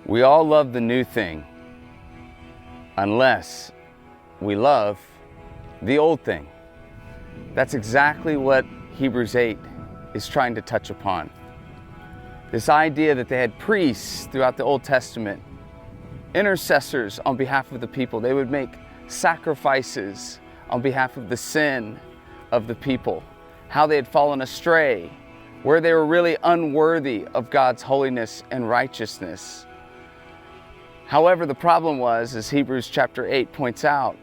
We all love the new thing unless we love the old thing. That's exactly what Hebrews 8 is trying to touch upon. This idea that they had priests throughout the Old Testament, intercessors on behalf of the people. They would make sacrifices on behalf of the sin of the people, how they had fallen astray, where they were really unworthy of God's holiness and righteousness. However, the problem was, as Hebrews chapter 8 points out,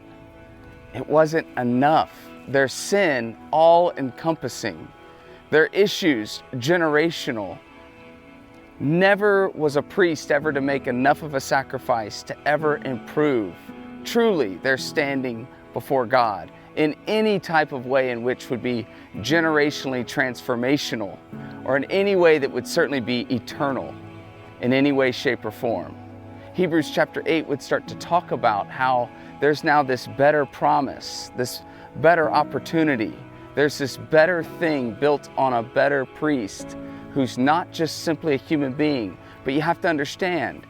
it wasn't enough. Their sin, all-encompassing, their issues, generational. Never was a priest ever to make enough of a sacrifice to ever improve truly their standing before God in any type of way in which would be generationally transformational, or in any way that would certainly be eternal in any way, shape, or form. Hebrews chapter 8 would start to talk about how there's now this better promise, this better opportunity. There's this better thing built on a better priest who's not just simply a human being. But you have to understand,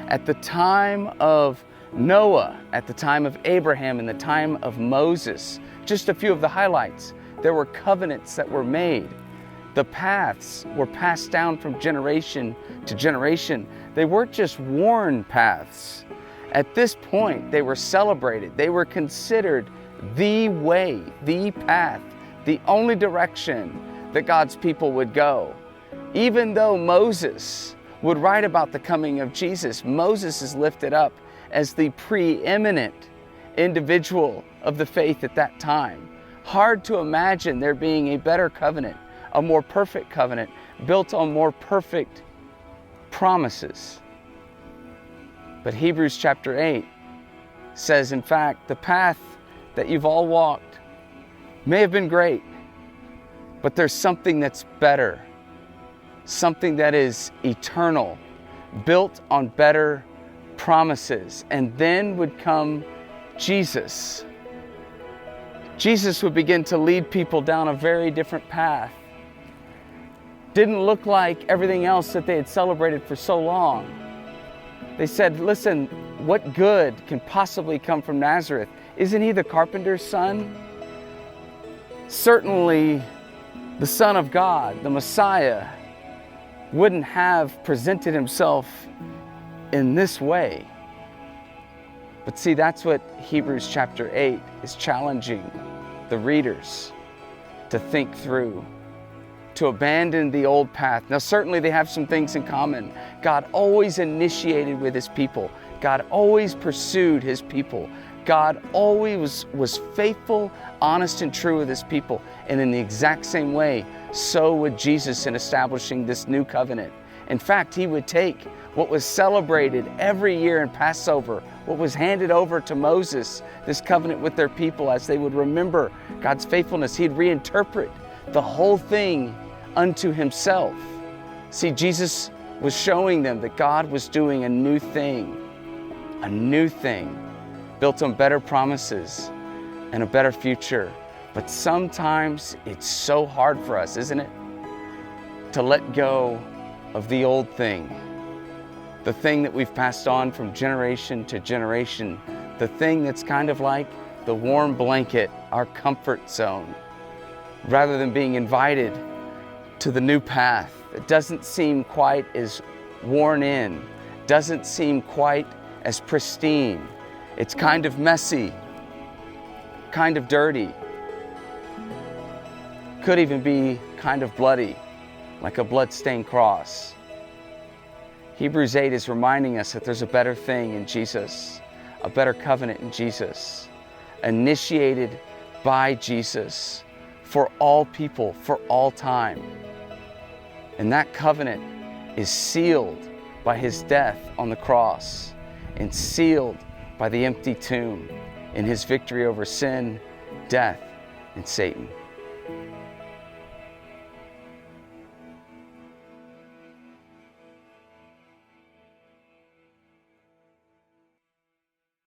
at the time of Noah, at the time of Abraham, and the time of Moses, just a few of the highlights, there were covenants that were made. The paths were passed down from generation to generation. They weren't just worn paths. At this point, they were celebrated. They were considered the way, the path, the only direction that God's people would go. Even though Moses would write about the coming of Jesus, Moses is lifted up as the preeminent individual of the faith at that time. Hard to imagine there being a better covenant, a more perfect covenant, built on more perfect promises. But Hebrews chapter 8 says, in fact, the path that you've all walked may have been great, but there's something that's better, something that is eternal, built on better promises. And then would come Jesus. Jesus would begin to lead people down a very different path. Didn't look like everything else that they had celebrated for so long. They said, listen, what good can possibly come from Nazareth? Isn't he the carpenter's son? Certainly the Son of God, the Messiah, wouldn't have presented himself in this way. But see, that's what Hebrews chapter 8 is challenging the readers to think through, to abandon the old path. Now, certainly they have some things in common. God always initiated with his people. God always pursued his people. God always was faithful, honest, and true with his people. And in the exact same way, so would Jesus in establishing this new covenant. In fact, he would take what was celebrated every year in Passover, what was handed over to Moses, this covenant with their people as they would remember God's faithfulness. He'd reinterpret the whole thing unto himself. See, Jesus was showing them that God was doing a new thing built on better promises and a better future. But sometimes it's so hard for us, isn't it, to let go of the old thing, the thing that we've passed on from generation to generation, the thing that's kind of like the warm blanket, our comfort zone, rather than being invited to the new path that doesn't seem quite as worn in, doesn't seem quite as pristine. It's kind of messy, kind of dirty, could even be kind of bloody, like a blood-stained cross. Hebrews 8 is reminding us that there's a better thing in Jesus, a better covenant in Jesus, initiated by Jesus for all people, for all time. And that covenant is sealed by his death on the cross and sealed by the empty tomb in his victory over sin, death, and Satan.